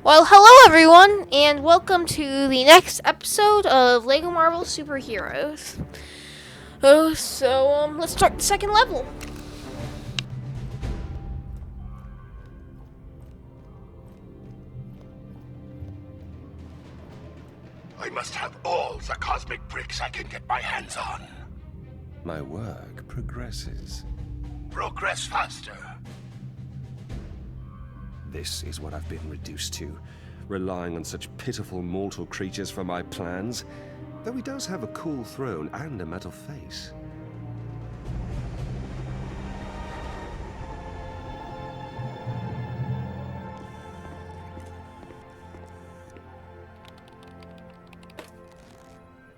Well, hello everyone, and welcome to the next episode of LEGO Marvel Superheroes. Let's start the second level. I must have all the cosmic bricks I can get my hands on. My work progresses. Progress faster. This is what I've been reduced to, relying on such pitiful mortal creatures for my plans, though he does have a cool throne and a metal face.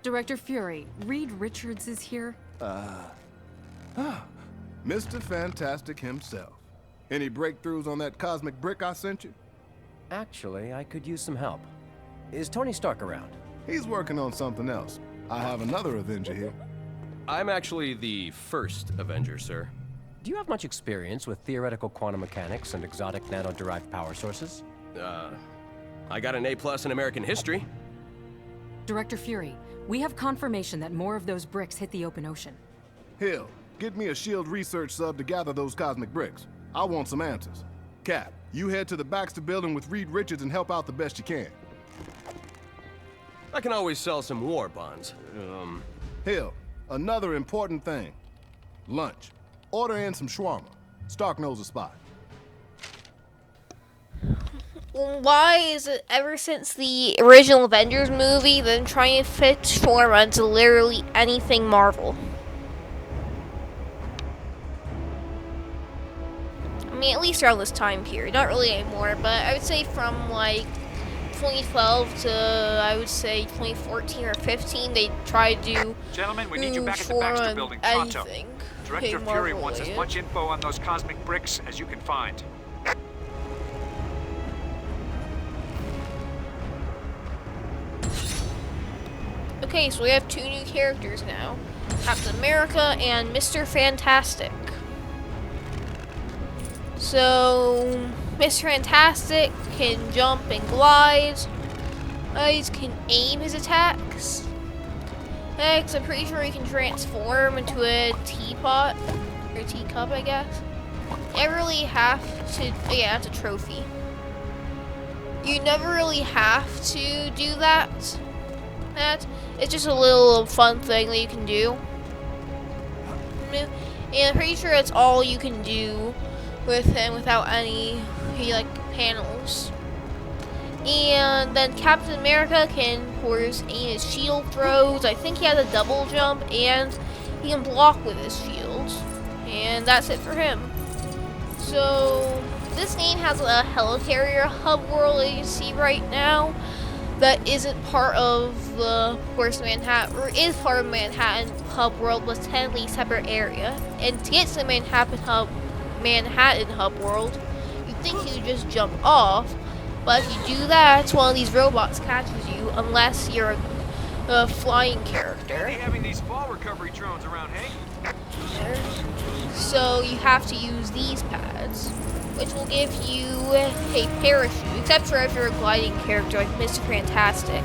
Director Fury, Reed Richards is here. Mr. Fantastic himself. Any breakthroughs on that cosmic brick I sent you? Actually, I could use some help. Is Tony Stark around? He's working on something else. I have another Avenger here. I'm actually the first Avenger, sir. Do you have much experience with theoretical quantum mechanics and exotic nano-derived power sources? I got an A+ in American history. Director Fury, we have confirmation that more of those bricks hit the open ocean. Hill, get me a SHIELD research sub to gather those cosmic bricks. I want some answers. Cap, you head to the Baxter building with Reed Richards and help out the best you can. I can always sell some war bonds. Hill, another important thing. Lunch. Order in some shawarma. Stark knows a spot. Why is it ever since the original Avengers movie, then trying to fit shawarma into literally anything Marvel? I mean, at least around this time period. Not really anymore, but I would say from like 2012 to I would say 2014 or 15, they tried to do Gentlemen, we need you back at the Baxter building pronto. anything. Director Fury wants as much info on those cosmic bricks as you can find. Okay, so we have two new characters now. Captain America and Mr. Fantastic. So, Mr. Fantastic can jump and glide. He can aim his attacks. Next, I'm pretty sure he can transform into a teapot. Or teacup, I guess. You never really have to... Yeah, it's a trophy. You never really have to do that. It's just a little fun thing that you can do. And I'm pretty sure that's all you can do with him without any like panels. And then Captain America can, of course, aim his shield throws. I think he has a double jump and he can block with his shield. And that's it for him. So this game has a helicarrier hub world that you can see right now that isn't part of the, of course, Manhattan, or is part of Manhattan hub world, but technically a separate area. And to get to the Manhattan hub world, you'd think you just jump off, but if you do that, one of these robots catches you, unless you're a flying character. They having these fall recovery drones around, hey? So you have to use these pads, which will give you a parachute, except for if you're a gliding character like Mr. Fantastic,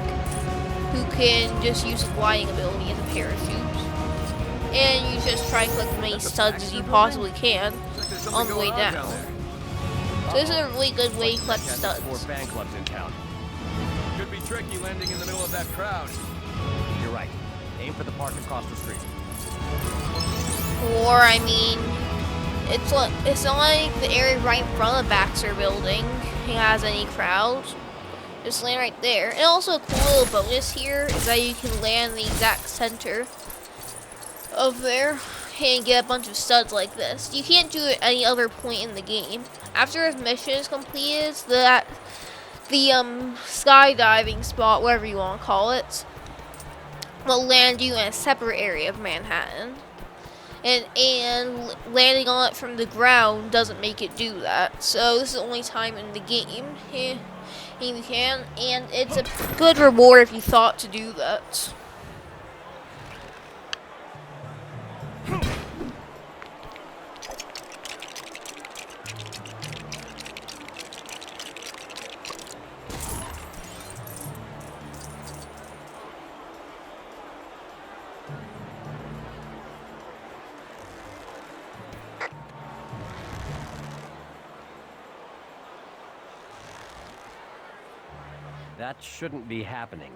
who can just use his gliding ability as a parachute. And you just try and collect as many studs as you possibly can on the way down. So this is a really good way to collect studs. Four fan clubs in town. Could be tricky landing in the middle of that crowd. You're right. Aim for the park across the street. Or, I mean, it's not like the area right in front of the Baxter building has any crowds. Just land right there. And also a cool little bonus here is that you can land in the exact center of there and get a bunch of studs like this. You can't do it at any other point in the game. After his mission is completed, the skydiving spot, whatever you want to call it, will land you in a separate area of Manhattan. And landing on it from the ground doesn't make it do that. So this is the only time in the game you can, and it's a good reward if you thought to do that. That shouldn't be happening.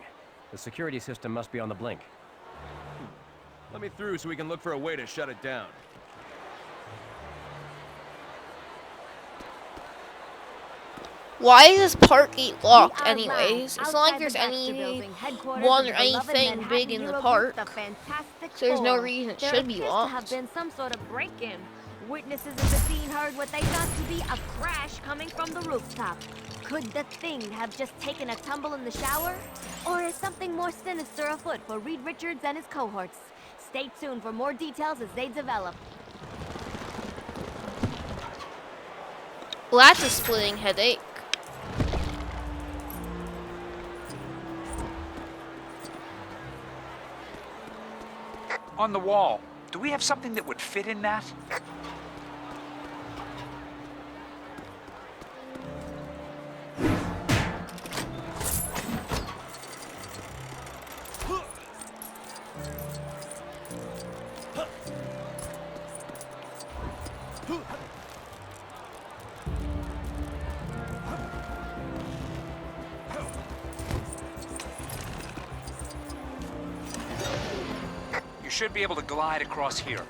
The security system must be on the blink. Let me through so we can look for a way to shut it down. Why is this park gate locked We are anyways? live It's not like outside there's the Baxter any Building, headquarters one of or the beloved anything Manhattan big in the hero park. group, the Fantastic So there's no Four. reason it There should be appears to locked. have been some sort of break-in. Witnesses at the scene heard what they thought to be a crash coming from the rooftop. Could the thing have just taken a tumble in the shower? Or is something more sinister afoot for Reed Richards and his cohorts? Stay tuned for more details as they develop. Well, that's a splitting headache. On the wall. Do we have something that would fit in that? You should be able to glide across here.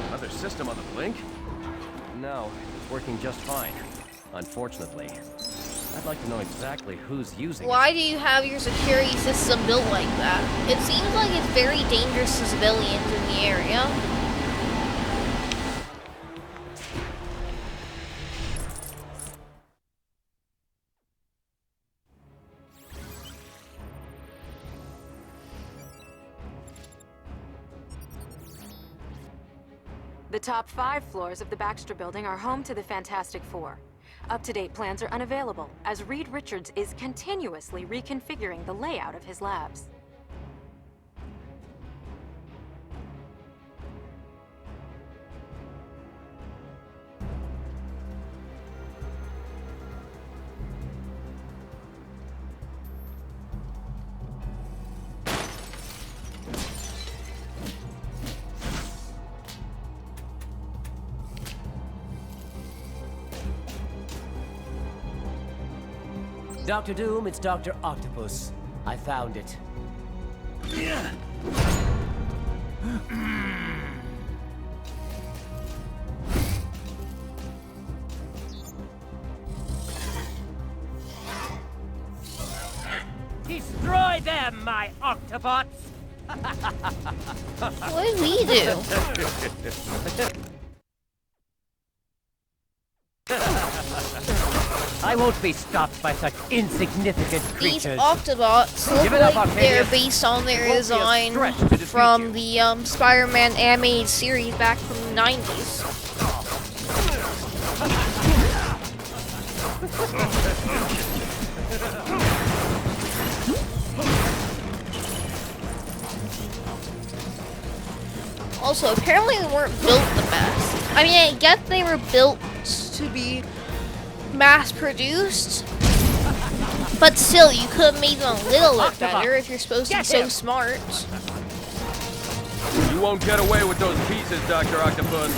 Another system on the blink? No, it's working just fine. Unfortunately. I'd like to know exactly who's using Why do you have your security system built like that? It seems like it's very dangerous to civilians in the area. The top 5 floors of the Baxter Building are home to the Fantastic Four. Up-to-date plans are unavailable, as Reed Richards is continuously reconfiguring the layout of his labs. Dr. Doom, it's Dr. Octopus. I found it. Destroy them, my Octobots! What did we do? I won't be stopped by such insignificant These creatures. Octobots look Give it up, like they're Octavius. based on their It won't be a design stretch to defeat from you. the Spider-Man animated series back from the 90s. Also, apparently they weren't built the best. I mean, I guess they were built to be mass-produced, but still, you could have made them a little bit better if you're supposed to be so smart. You won't get away with those pieces, Dr. Octopus.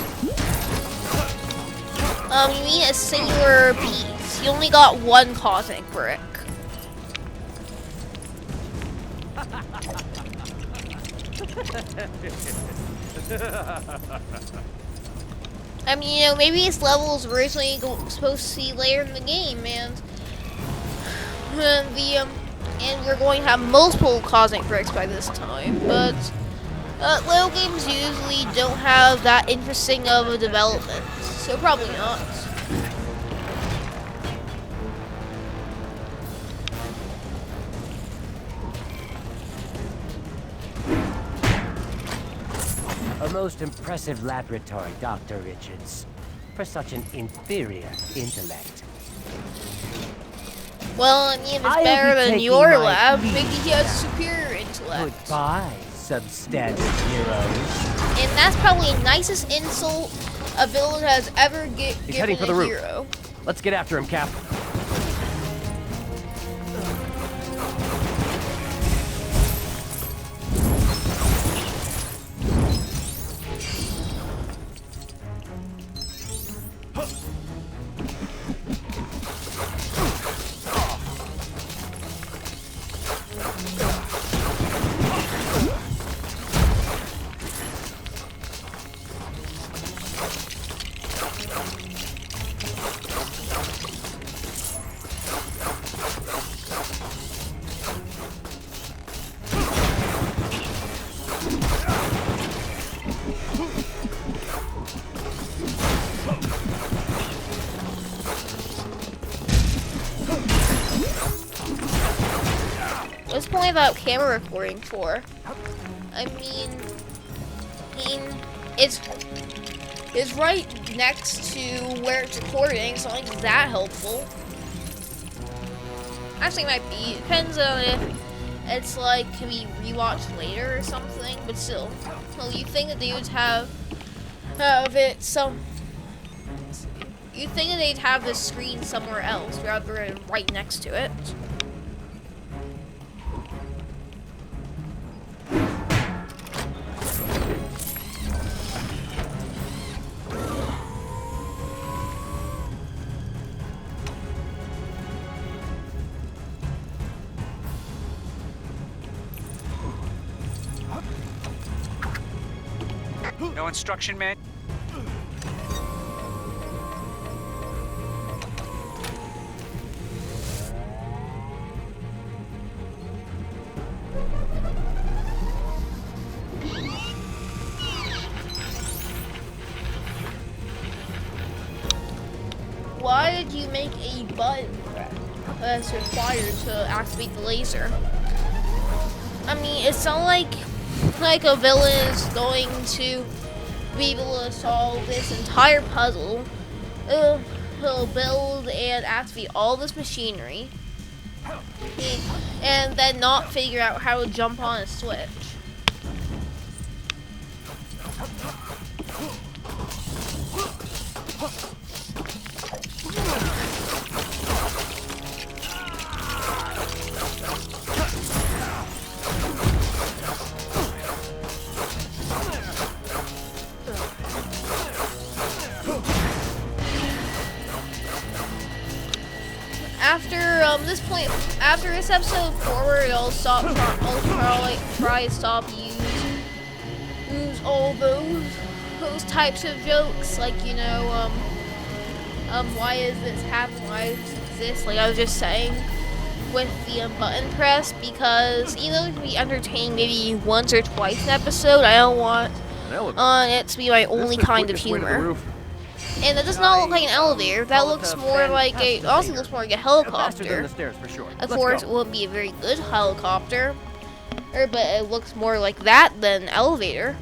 You mean a singular piece. You only got one cosmic brick. I mean, you know, maybe this level was originally supposed to see later in the game, and and we're going to have multiple cosmic bricks by this time. But little games usually don't have that interesting of a development, so probably not. A most impressive laboratory, Dr. Richards, for such an inferior intellect. Well, I mean, if it's I'll better be than taking your my lab, leave maybe he has superior intellect. Goodbye, substandard heroes. And that's probably the nicest insult a villain has ever He's given heading for a the roof. hero. Let's get after him, Cap. without camera recording for? I mean, it's right next to where it's recording, so I think it's that helpful. Actually, it might be. Depends on if it's like can be rewatched later or something. But still, well, you think that they would have it some. You think that they'd have the screen somewhere else rather than right next to it. No instruction, man? Why did you make a button that's required to activate the laser? I mean, it's not like a villain is going to be able to solve this entire puzzle. He'll build and activate all this machinery and then not figure out how to jump on a switch. This point, after this episode forward, I'll try to stop use all those types of jokes, like, you know, why is this happening, why does this exist, like I was just saying with the button press, because even though it can be entertaining maybe once or twice an episode, I don't want it to be my only kind of humor. And that does not look like an elevator. That looks more like a. Also looks more like a helicopter. Of course, it wouldn't be a very good helicopter, but it looks more like that than an elevator.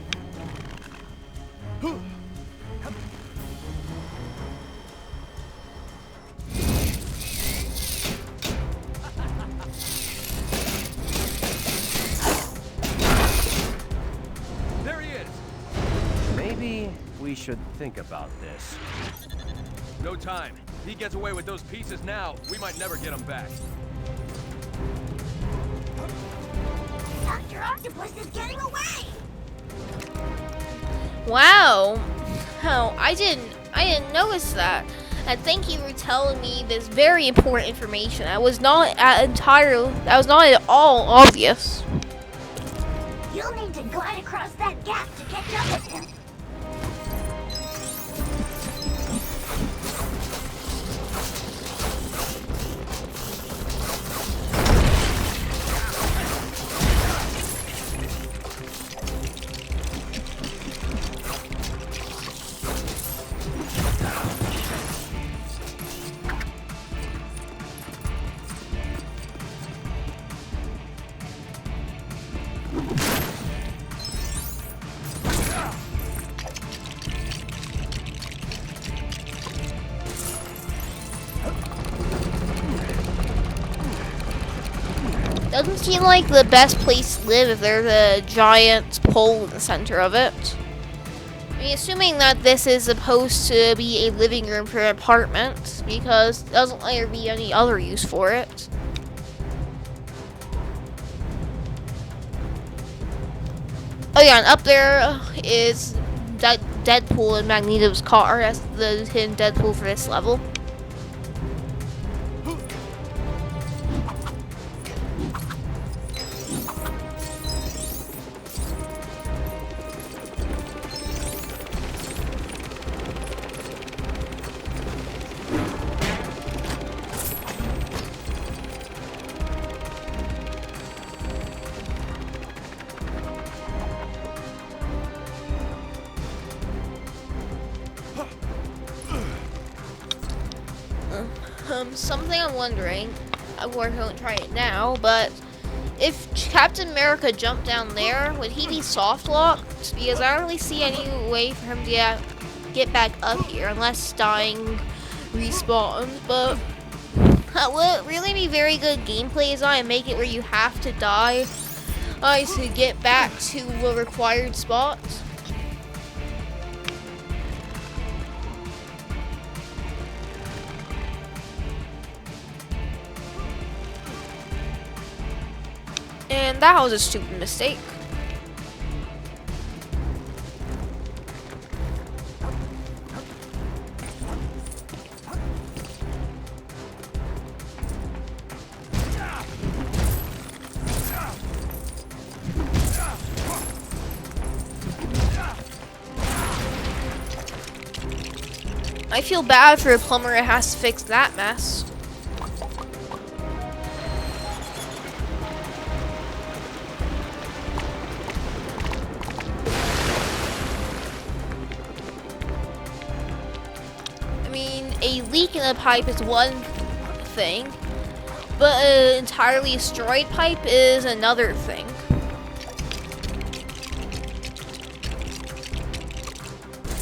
There he is. Maybe we should think about this. No time. If he gets away with those pieces now, we might never get him back. Dr. Octopus is getting away! Wow. Oh, I didn't notice that. And thank you for telling me this very important information. That was not at all obvious. You'll need to glide across that gap to catch up with him. Doesn't seem like the best place to live if there's a giant pole in the center of it. I mean, assuming that this is supposed to be a living room for an apartment, because it doesn't like there be any other use for it. Oh yeah, and up there is Deadpool and Magneto's car. That's the hidden Deadpool for this level. Something I'm wondering, of course I won't try it now, but if Captain America jumped down there, would he be soft locked? Because I don't really see any way for him to get back up here unless dying respawns. But that would really be very good gameplay design and make it where you have to die to get back to the required spot. And that was a stupid mistake. I feel bad for a plumber that has to fix that mess. I mean, a leak in a pipe is one thing, but an entirely destroyed pipe is another thing.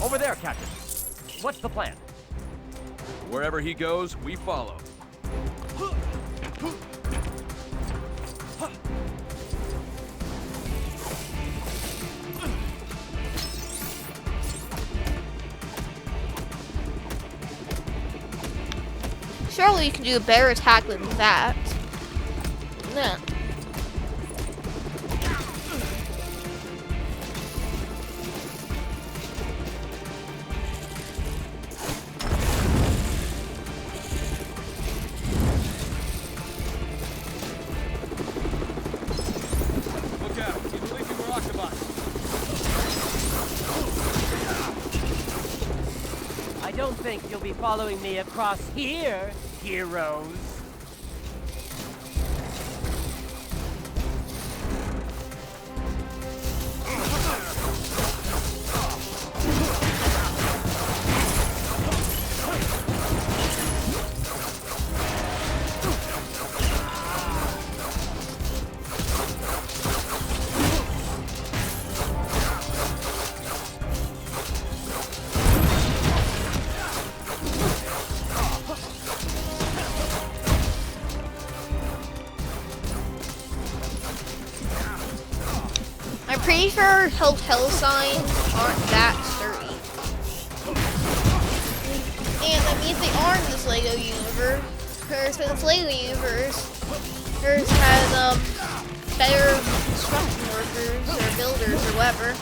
Over there, Captain. What's the plan? Wherever he goes, we follow. Surely you can do a better attack than that. No. Look out, he's leaping for Octobot. I don't think you'll be following me across here, heroes. I'm pretty sure hotel signs aren't that sturdy. And I mean, if they are in this LEGO universe, because this LEGO universe, there's has better construction workers or builders or whatever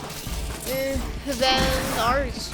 than ours.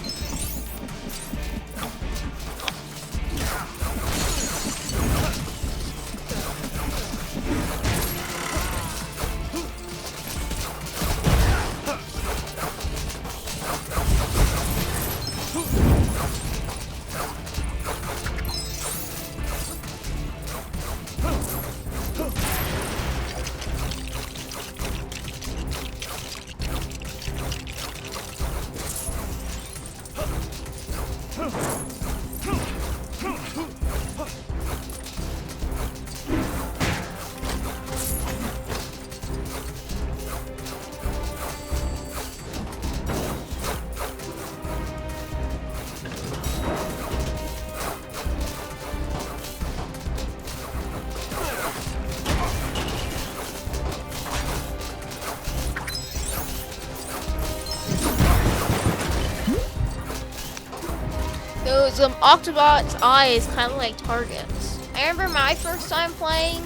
Those Octobot's eyes kind of like targets. I remember my first time playing.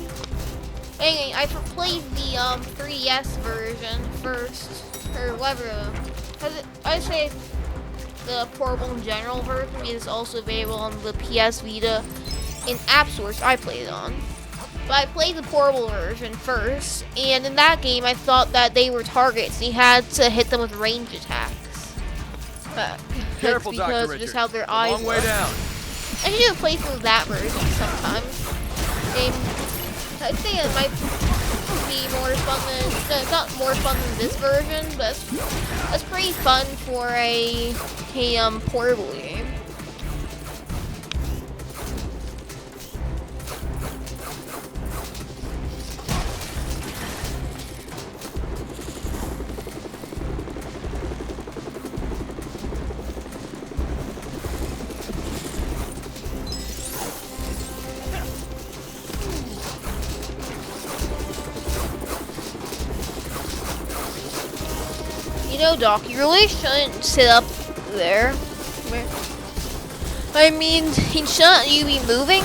Anyway, I played the 3DS version first, or whatever. I say the portable and general version is also available on the PS Vita in App Stores I played it on. But I played the portable version first, and in that game I thought that they were targets and you had to hit them with range attacks. Careful, Dr. Because of Richards. just how their A eyes long way look. down. I should do a playthrough of that version sometimes. I'd say it might be more fun than, no, it's not more fun than this version, but it's pretty fun for a portable game. know, Doc, you really shouldn't sit up there. I mean, shouldn't you be moving?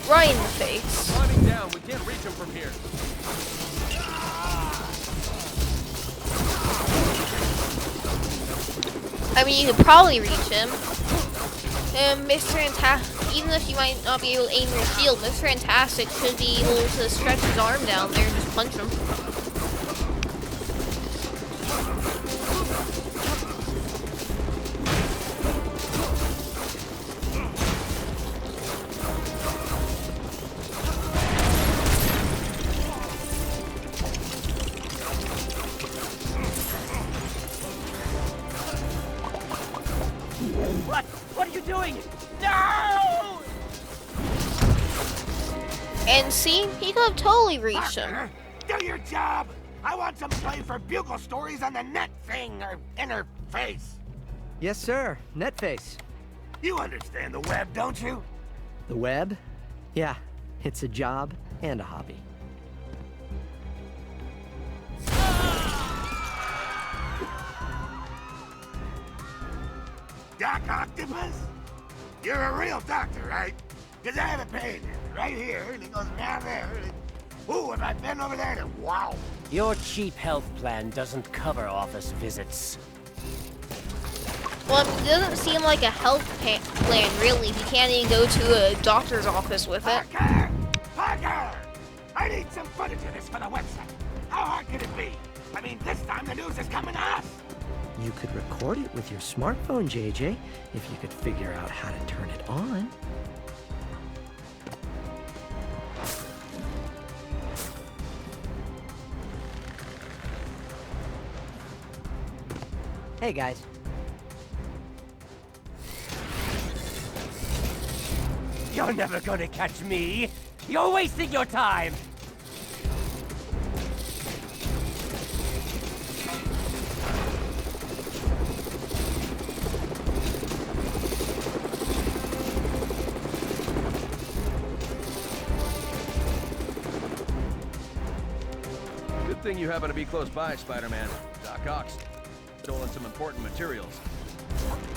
Right in the face. Climbing down, we can't reach him from here. I mean, you could probably reach him. And Mr. Fantastic, even if you might not be able to aim your shield, Mr. Fantastic should be able to stretch his arm down there and just punch him. What are you doing? No! And see, he could have totally reached him. Do your job! I want some play for Bugle Stories on the net thing, or interface. Yes, sir. Netface. You understand the web, don't you? The web? Yeah, it's a job and a hobby. Doc Octopus? You're a real doctor, right? Because I have a pain right here, and it goes down there. Ooh, if I bend over there, then wow. Your cheap health plan doesn't cover office visits. Well, it doesn't seem like a health plan, really. You can't even go to a doctor's office with it. Parker! I need some footage of this for the website. How hard could it be? I mean, this time the news is coming to us. You could record it with your smartphone, JJ, if you could figure out how to turn it on. Hey, guys. You're never gonna catch me! You're wasting your time! Good thing you happen to be close by, Spider-Man. Doc Ock's stolen some important materials.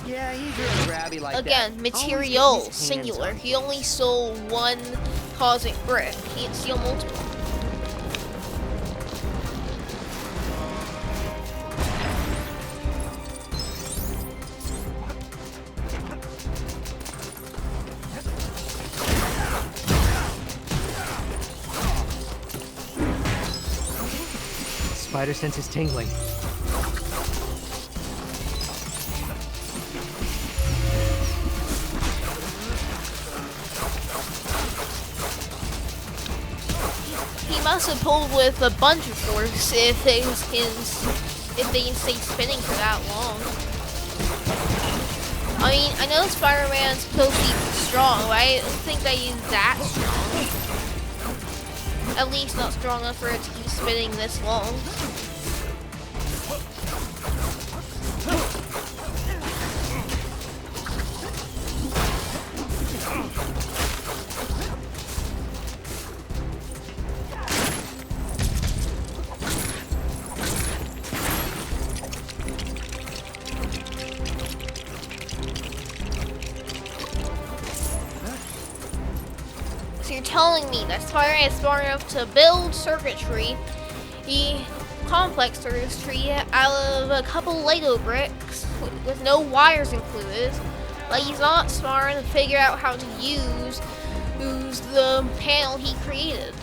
Yeah, he's really grabby like Again, that. material, singular. He only stole one cosmic brick. He didn't steal multiple. Spider sense is tingling. He must have pulled with a bunch of force if they can stay spinning for that long. I mean, I know Spider-Man's supposed to be strong, but I don't think that he's that strong. At least not strong enough for it to keep spinning this long. So you're telling me that Spider-Man is smart enough to build circuitry, the complex circuitry, out of a couple Lego bricks with no wires included, but he's not smart enough to figure out how to use the panel he created.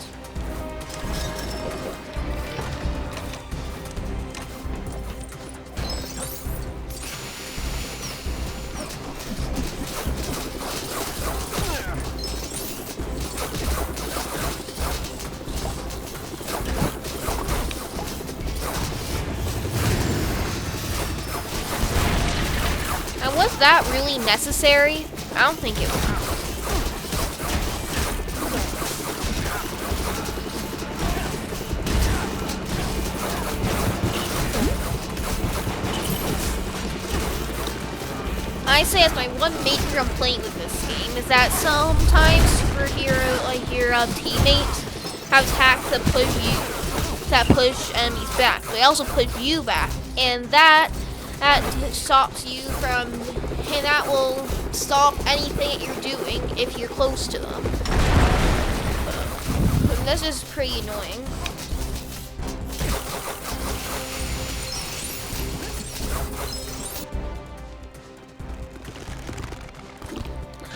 was that really necessary? I don't think it was. I say as my one major complaint with this game is that sometimes superhero, like your teammates, have attacks that push enemies back. They also push you back, and that stops you from, and that will stop anything that you're doing if you're close to them. And this is pretty annoying.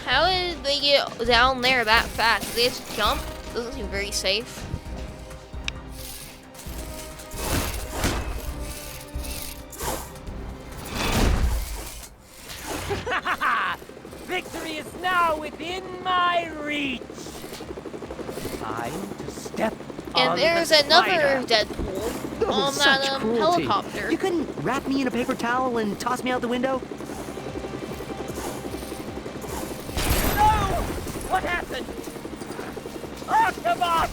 How did they get down there that fast? Did they just jump? Doesn't seem very safe. Victory is now within my reach. Time to step on And there's the another spider. Deadpool Oh, on such that cruelty. helicopter. You couldn't wrap me in a paper towel and toss me out the window? No! What happened? Octobot!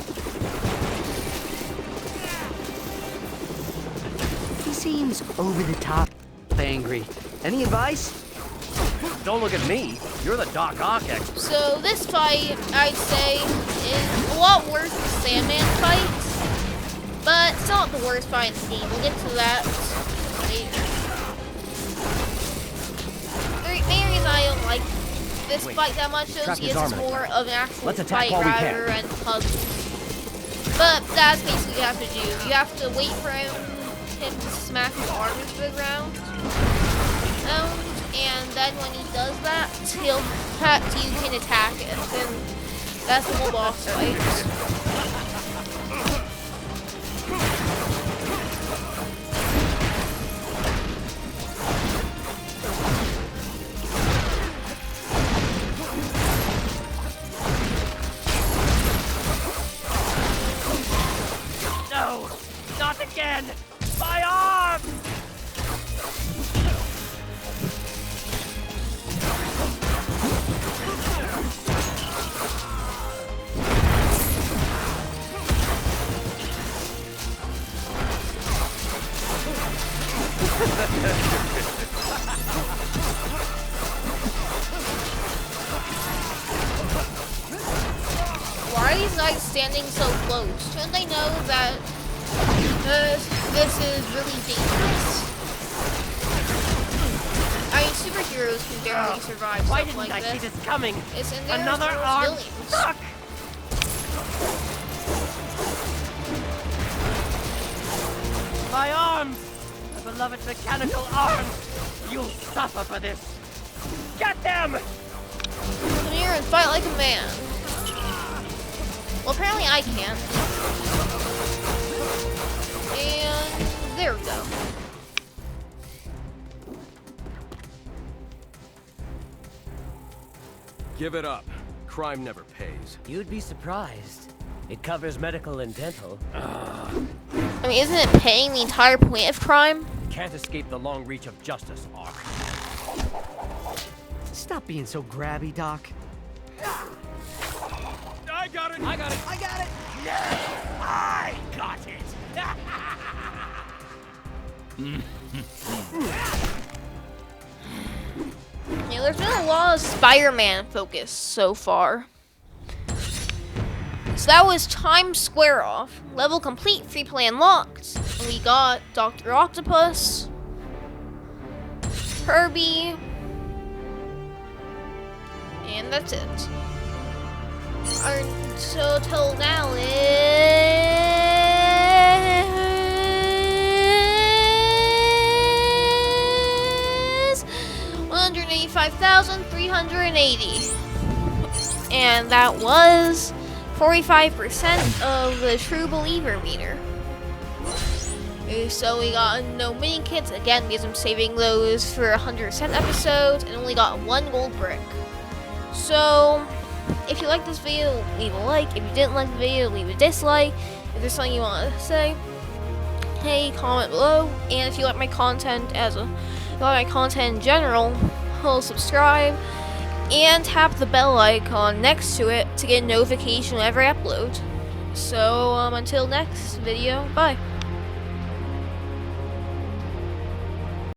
He seems over the top angry. Any advice? Don't look at me. You're the Doc Ock expert. So this fight, I'd say, is a lot worse than Sandman fights, but it's not the worst fight in the game. We'll get to that later. The main reason I don't like this fight that much though Trap is his it's armor. more of an actual Let's attack fight while we can. rather than puzzles. But that's basically what you have to do. You have to wait for him to smack his arm into the ground. And then when he does that, you can attack it. And that's the whole boss fight. No! Not again! My arm! Why are these guys standing so close? Shouldn't they know that this is really dangerous? I mean, superheroes can barely survive Why stuff didn't like I see this. this coming? It's in there Another for arm villains. stuck! My arms! My beloved mechanical arms! You'll suffer for this! Get them! Come here and fight like a man. Well, apparently I can't. And there we go. Give it up. Crime never pays. You'd be surprised. It covers medical and dental. I mean, isn't it paying the entire point of crime? Can't escape the long reach of justice, Ark. Stop being so grabby, Doc. I got it! I got it! I got it! Yes! I got it! Yeah, there's been a lot of Spider-Man focus so far. So that was Times Square off. Level complete, free play unlocked. And we got Dr. Octopus, Kirby, and that's it. Our total now is 185,380. And that was 45% of the True Believer meter. So we got no mini kits again because I'm saving those for 100% episodes and only got 1 gold brick. So if you liked this video, leave a like. If you didn't like the video, leave a dislike. If there's something you want to say, hey, comment below. And if you like my content in general, channel, subscribe, and tap the bell icon next to it to get a notification whenever I upload. So, until next video, bye.